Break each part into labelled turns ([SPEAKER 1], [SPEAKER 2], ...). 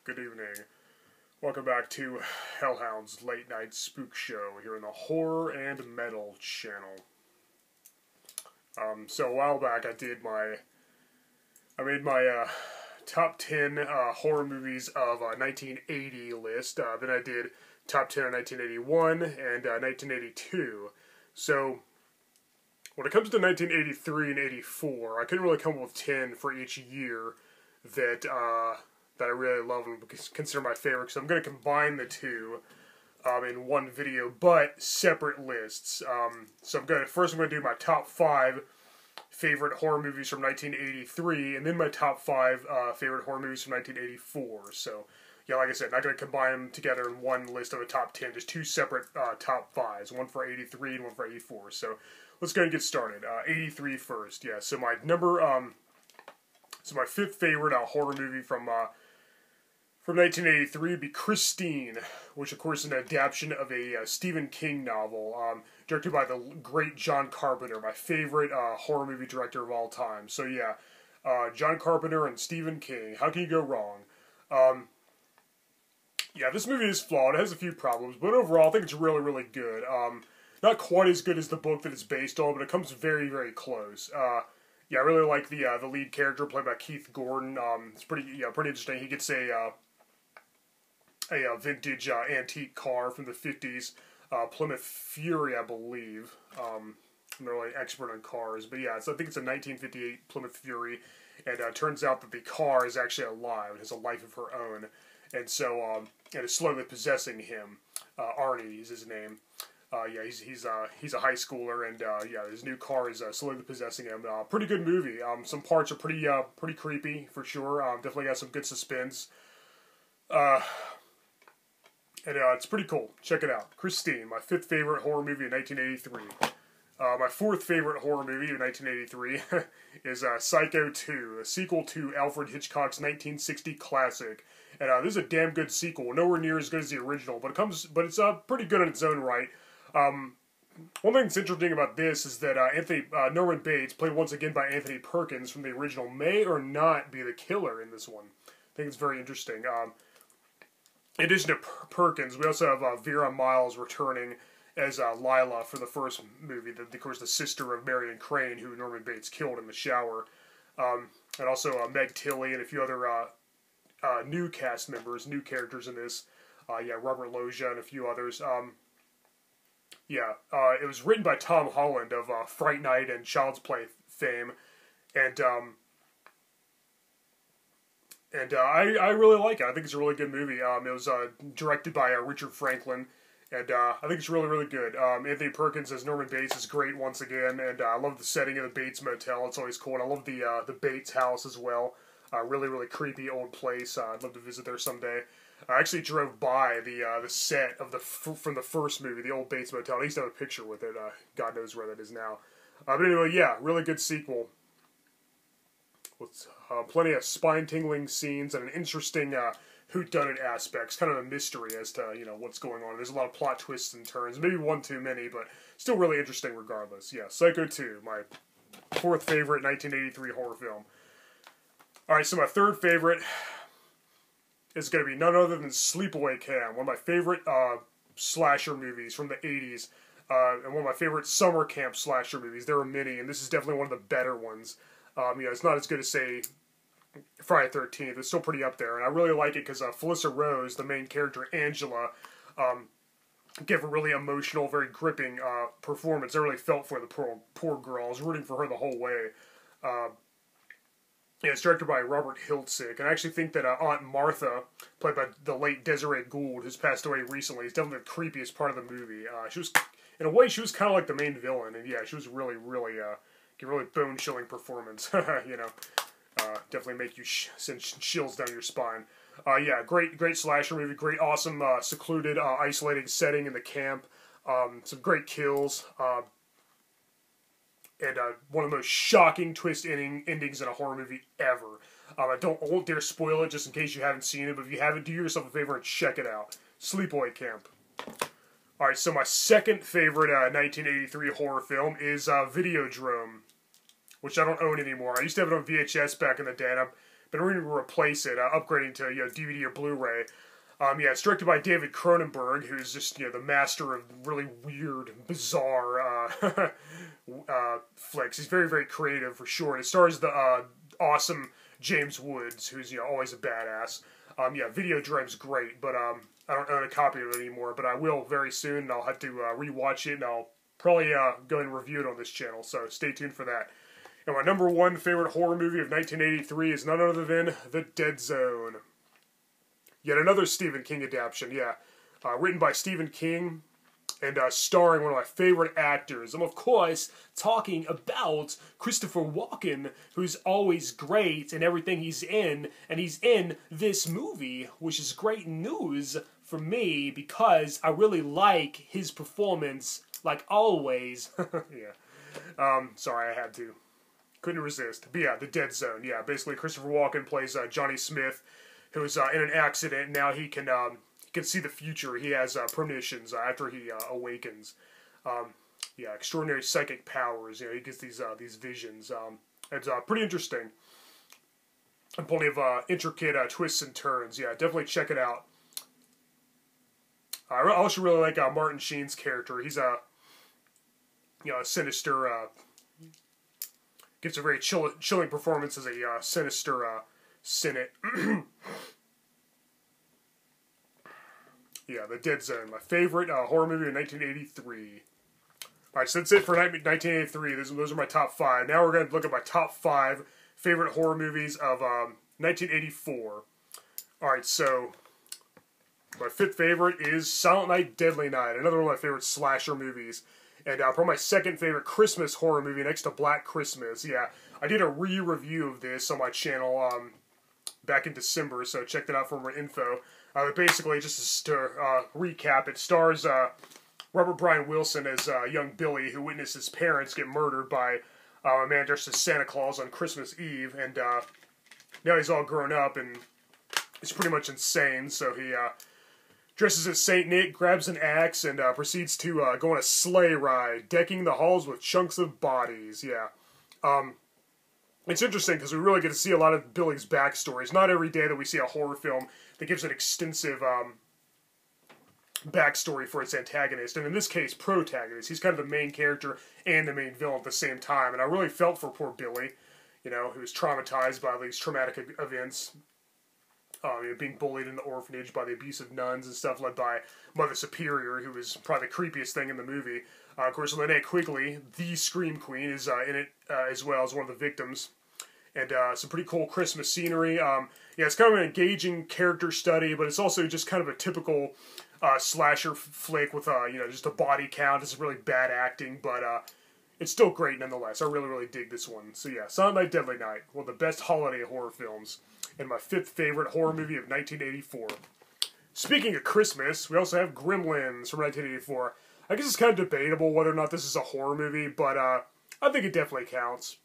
[SPEAKER 1] Good evening. Welcome back to Hellhound's Late Night Spook Show here in the Horror and Metal channel. So a while back I made my top 10 horror movies of 1980 list. Then I did top 10 of 1981 and 1982. So when it comes to 1983 and 84, I couldn't really come up with 10 for each year that I really love and consider my favorite. So I'm going to combine the two in one video, but separate lists. So I'm going to do my top 5 favorite horror movies from 1983, and then my top 5 favorite horror movies from 1984. So yeah, like I said, not going to combine them together in one list of a top 10, just two separate top 5s, one for 83 and one for 84. So let's go ahead and get started. 83 first. Yeah, so my my fifth favorite horror movie from 1983 would be Christine, which of course is an adaptation of a Stephen King novel, directed by the great John Carpenter, my favorite horror movie director of all time. So yeah, John Carpenter and Stephen King, how can you go wrong? Yeah, this movie is flawed, it has a few problems, but overall I think it's really, really good. Not quite as good as the book that it's based on, but it comes very, very close. Yeah, I really like the lead character played by Keith Gordon. It's pretty interesting. He gets a vintage antique car from the 50s, Plymouth Fury, I believe. I'm not really an expert on cars, but yeah, I think it's a 1958 Plymouth Fury, and it turns out that the car is actually alive. It has a life of her own, and so and it's slowly possessing him. Arnie is his name. Yeah, he's a high schooler, and yeah, his new car is slowly possessing him. Pretty good movie. Some parts are pretty creepy for sure. Definitely got some good suspense. And it's pretty cool. Check it out. Christine, my 5th favorite horror movie in 1983. My 4th favorite horror movie in 1983 is Psycho 2, a sequel to Alfred Hitchcock's 1960 classic. And this is a damn good sequel. Nowhere near as good as the original, but it's pretty good in its own right. One thing that's interesting about this is that Norman Bates, played once again by Anthony Perkins from the original, may or not be the killer in this one. I think it's very interesting. In addition to Perkins, we also have Vera Miles returning as Lila for the first movie, of course the sister of Marion Crane, who Norman Bates killed in the shower. And also Meg Tilly and a few other new cast members, new characters in this. Yeah, Robert Loggia and a few others. Yeah, it was written by Tom Holland of Fright Night and Child's Play fame, and I really like it. I think it's a really good movie. It was directed by Richard Franklin, and I think it's really, really good. Anthony Perkins as Norman Bates is great once again, and I love the setting of the Bates Motel. It's always cool, and I love the Bates house as well. Really, really creepy old place. I'd love to visit there someday. I actually drove by the set of from the first movie, the old Bates Motel. I used to have a picture with it. God knows where that is now. But anyway, yeah, really good sequel. With plenty of spine-tingling scenes and an interesting whodunit aspects, kind of a mystery as to what's going on. There's a lot of plot twists and turns, maybe one too many, but still really interesting regardless. Yeah, Psycho 2, my 4th favorite 1983 horror film. All right, so my 3rd favorite is going to be none other than Sleepaway Camp, one of my favorite slasher movies from the 80s, and one of my favorite summer camp slasher movies. There are many, and this is definitely one of the better ones. It's not as good as, say, Friday the 13th. It's still pretty up there, and I really like it because Felissa Rose, the main character, Angela, gave a really emotional, very gripping performance. I really felt for the poor girl. I was rooting for her the whole way. Yeah, it's directed by Robert Hiltzik, and I actually think that Aunt Martha, played by the late Desiree Gould, who's passed away recently, is definitely the creepiest part of the movie. She was, in a way, she was kind of like the main villain, and yeah, she was really, really, a really bone-chilling performance. Definitely make you send chills down your spine. Yeah, great slasher movie, great, awesome, secluded, isolated setting in the camp. Some great kills. And one of the most shocking twist endings in a horror movie ever. I won't dare spoil it just in case you haven't seen it, but if you haven't, do yourself a favor and check it out. Sleepaway Camp. Alright, so my 2nd favorite 1983 horror film is Videodrome, which I don't own anymore. I used to have it on VHS back in the day, and been ready to replace it, upgrading to DVD or Blu-ray. Yeah, it's directed by David Cronenberg, who's just the master of really weird, bizarre flicks. He's very, very creative for sure. It stars the awesome James Woods, who's always a badass. Yeah, Videodrime's great, but I don't own a copy of it anymore. But I will very soon, and I'll have to rewatch it, and I'll probably go and review it on this channel. So stay tuned for that. And my number one favorite horror movie of 1983 is none other than The Dead Zone. Yet another Stephen King adaptation, yeah. Written by Stephen King and starring one of my favorite actors. I'm, of course, talking about Christopher Walken, who's always great in everything he's in. And he's in this movie, which is great news for me because I really like his performance, like always. Yeah. Sorry, I had to. Couldn't resist. But yeah, The Dead Zone. Yeah, basically Christopher Walken plays Johnny Smith, who's in an accident. Now he can see the future. He has premonitions after he awakens. Yeah, extraordinary psychic powers. He gets these visions. It's pretty interesting. And plenty of intricate twists and turns. Yeah, definitely check it out. I also really like Martin Sheen's character. He's a sinister. Gives a very chilling performance as a sinister Senate. Yeah, The Dead Zone, my favorite horror movie of 1983. Alright, so that's it for 1983. Those are my top 5. Now we're going to look at my top 5 favorite horror movies of 1984. Alright, so my 5th favorite is Silent Night, Deadly Night, another one of my favorite slasher movies. And probably my 2nd favorite Christmas horror movie next to Black Christmas. Yeah, I did a re-review of this on my channel back in December, so check that out for more info. Basically, just to recap, it stars Robert Brian Wilson as young Billy, who witnessed his parents get murdered by a man dressed as Santa Claus on Christmas Eve, and now he's all grown up, and he's pretty much insane, so he dresses as Saint Nick, grabs an axe, and proceeds to go on a sleigh ride, decking the halls with chunks of bodies, yeah. It's interesting because we really get to see a lot of Billy's backstory. It's not every day that we see a horror film that gives an extensive backstory for its antagonist, and in this case, protagonist. He's kind of the main character and the main villain at the same time, and I really felt for poor Billy, who was traumatized by these traumatic events, being bullied in the orphanage by the abusive nuns and stuff, led by Mother Superior, who was probably the creepiest thing in the movie. Of course, Linnea Quigley, the Scream Queen, is in it as well as one of the victims. And some pretty cool Christmas scenery. Yeah, it's kind of an engaging character study, but it's also just kind of a typical slasher flick with, just a body count. It's really bad acting, but it's still great nonetheless. I really, really dig this one. So yeah, Silent Night, Deadly Night, one of the best holiday horror films, and my 5th favorite horror movie of 1984. Speaking of Christmas, we also have Gremlins from 1984. I guess it's kind of debatable whether or not this is a horror movie, but I think it definitely counts.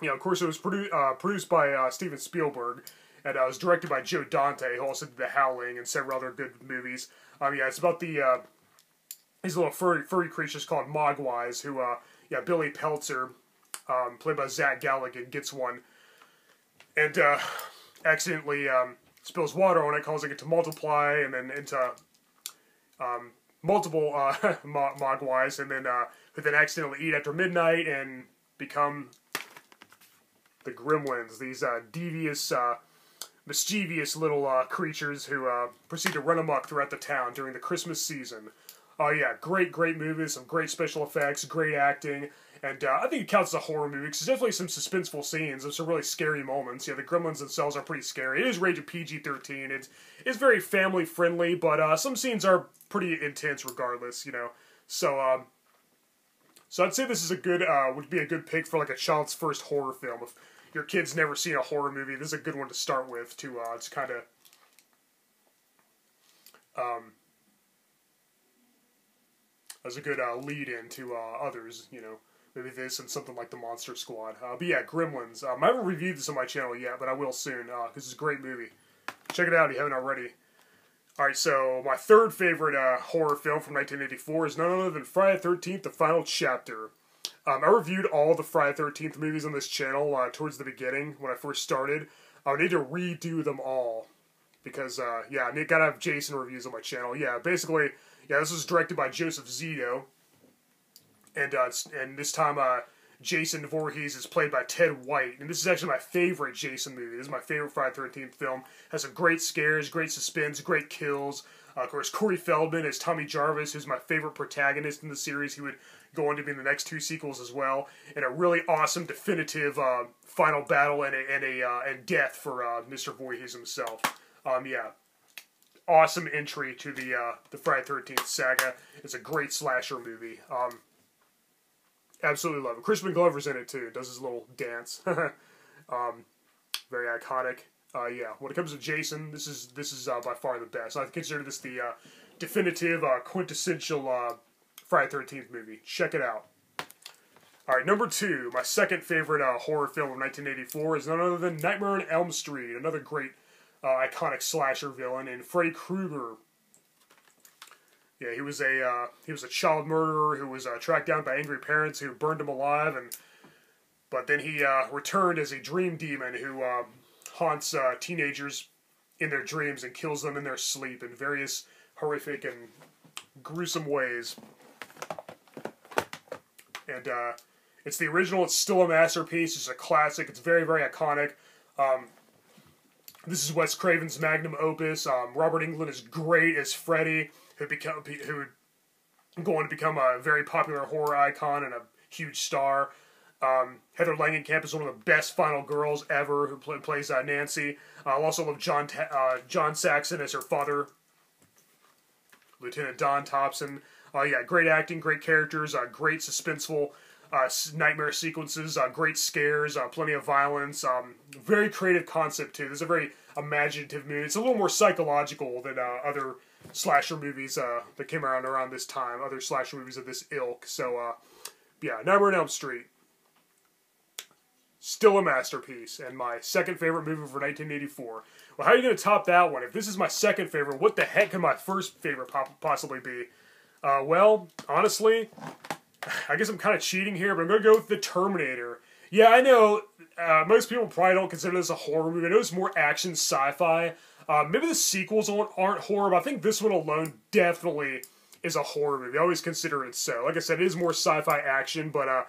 [SPEAKER 1] Of course, it was produced by Steven Spielberg, and it was directed by Joe Dante, who also did The Howling and several other good movies. Yeah, it's about these little furry creatures called Mogwais, who, Billy Peltzer, played by Zach Galligan, gets one, and accidentally spills water on it, causing it to multiply, and then into multiple Mogwais, and then who then accidentally eat after midnight and become the Gremlins, these devious, mischievous little creatures who proceed to run amok throughout the town during the Christmas season. Oh yeah, great movie, some great special effects, great acting, and I think it counts as a horror movie because there's definitely some suspenseful scenes and some really scary moments. Yeah, the Gremlins themselves are pretty scary. It is rated PG-13. It's very family friendly, but some scenes are pretty intense regardless. So so I'd say this is would be a good pick for like a child's first horror film. If your kid's never seen a horror movie, this is a good one to start with to kind of as a good lead-in to others, maybe this and something like The Monster Squad. But yeah, Gremlins. I haven't reviewed this on my channel yet, but I will soon. This is a great movie. Check it out if you haven't already. Alright, so my 3rd favorite horror film from 1984 is none other than Friday the 13th, The Final Chapter. I reviewed all the Friday the 13th movies on this channel towards the beginning when I first started. I would need to redo them all. Because, yeah, I gotta have Jason reviews on my channel. Yeah, basically, yeah, this was directed by Joseph Zito. And this time, Jason Voorhees is played by Ted White. And this is actually my favorite Jason movie. This is my favorite Friday the 13th film. Has some great scares, great suspense, great kills. Of course, Corey Feldman as Tommy Jarvis, who's my favorite protagonist in the series. He would go on to be in the next 2 sequels as well. And a really awesome, definitive final battle and death for Mr. Voorhees himself. Yeah. Awesome entry to the Friday the 13th saga. It's a great slasher movie. Absolutely love it. Crispin Glover's in it too. Does his little dance. Very iconic. Yeah. When it comes to Jason, this is by far the best. I consider this the definitive, quintessential Friday the 13th movie. Check it out. All right, number 2, my second favorite horror film of 1984 is none other than Nightmare on Elm Street. Another great, iconic slasher villain, and Freddy Krueger. Yeah, he was a child murderer who was tracked down by angry parents who burned him alive, but then he returned as a dream demon who haunts teenagers in their dreams and kills them in their sleep in various horrific and gruesome ways. And it's the original. It's still a masterpiece. It's a classic. It's very, very iconic. This is Wes Craven's magnum opus. Robert Englund is great as Freddy, who would go on to become a very popular horror icon and a huge star. Heather Langenkamp is one of the best final girls ever, who plays Nancy. I also love John Saxon as her father, Lieutenant Don Thompson. Yeah, great acting, great characters, great suspenseful nightmare sequences, great scares, plenty of violence, very creative concept too. This is a very imaginative movie. It's a little more psychological than other slasher movies that came around this time, other slasher movies of this ilk. So, yeah, Nightmare on Elm Street. Still a masterpiece, and my second favorite movie for 1984. Well, how are you going to top that one? If this is my second favorite, what the heck can my first favorite possibly be? Well, honestly, I guess I'm kind of cheating here, but I'm going to go with The Terminator. Yeah, I know, most people probably don't consider this a horror movie. I know it's more action sci-fi. Maybe the sequels aren't horror, but I think this one alone definitely is a horror movie. I always consider it so. Like I said, it is more sci-fi action, but,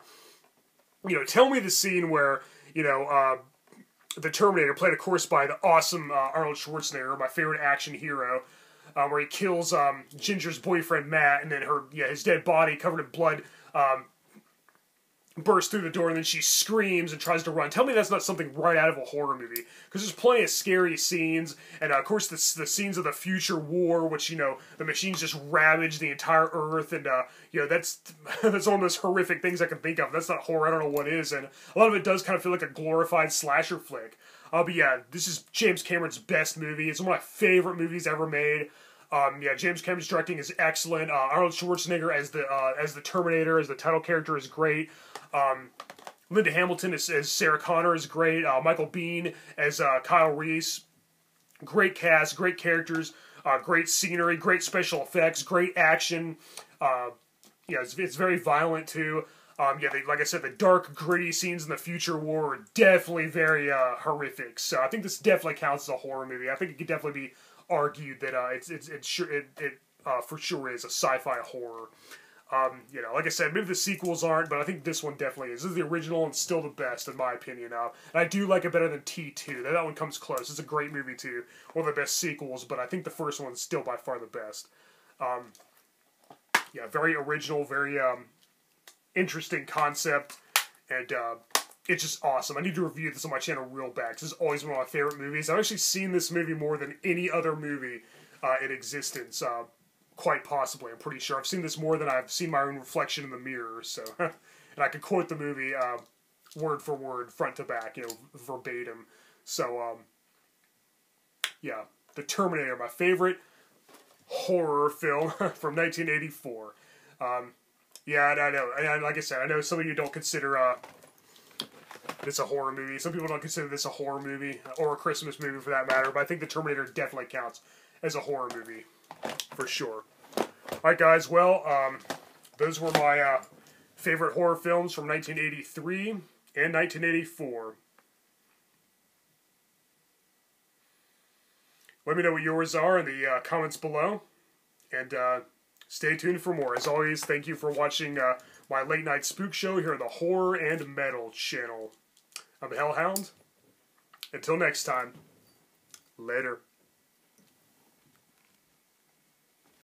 [SPEAKER 1] tell me the scene where, the Terminator, played, of course, by the awesome Arnold Schwarzenegger, my favorite action hero, where he kills Ginger's boyfriend, Matt, and then his dead body, covered in blood, bursts through the door, and then she screams and tries to run. Tell me that's not something right out of a horror movie, because there's plenty of scary scenes, and of course the scenes of the future war, which, the machines just ravage the entire Earth, and, that's one of the most horrific things I can think of. That's not horror, I don't know what is, and a lot of it does kind of feel like a glorified slasher flick. But yeah, this is James Cameron's best movie. It's one of my favorite movies ever made. Yeah, James Cameron's directing is excellent. Arnold Schwarzenegger as the Terminator, as the title character, is great. Linda Hamilton as Sarah Connor is great. Michael Biehn as Kyle Reese. Great cast, great characters, great scenery, great special effects, great action. Yeah, it's very violent too. Yeah, like I said, the dark, gritty scenes in the future war are definitely very horrific. So I think this definitely counts as a horror movie. I think it could definitely be argued that it for sure is a sci-fi horror. Like I said, maybe the sequels aren't, but I think this one definitely is. This is the original and still the best, in my opinion. And I do like it better than T2. That one comes close. It's a great movie, too. One of the best sequels, but I think the first one's still by far the best. Yeah, very original, very interesting concept, and it's just awesome. I need to review this on my channel real bad. This is always one of my favorite movies. I've actually seen this movie more than any other movie in existence. Quite possibly, I'm pretty sure. I've seen this more than I've seen my own reflection in the mirror, so... and I could quote the movie word for word, front to back, verbatim. So, yeah. The Terminator, my favorite horror film from 1984. Yeah, I know. And like I said, I know some of you don't consider this a horror movie. Some people don't consider this a horror movie, or a Christmas movie for that matter, but I think The Terminator definitely counts as a horror movie. For sure. Alright guys, well, those were my favorite horror films from 1983 and 1984. Let me know what yours are in the comments below. And stay tuned for more. As always, thank you for watching my late night spook show here on the Horror and Metal channel. I'm Hellhound. Until next time, later.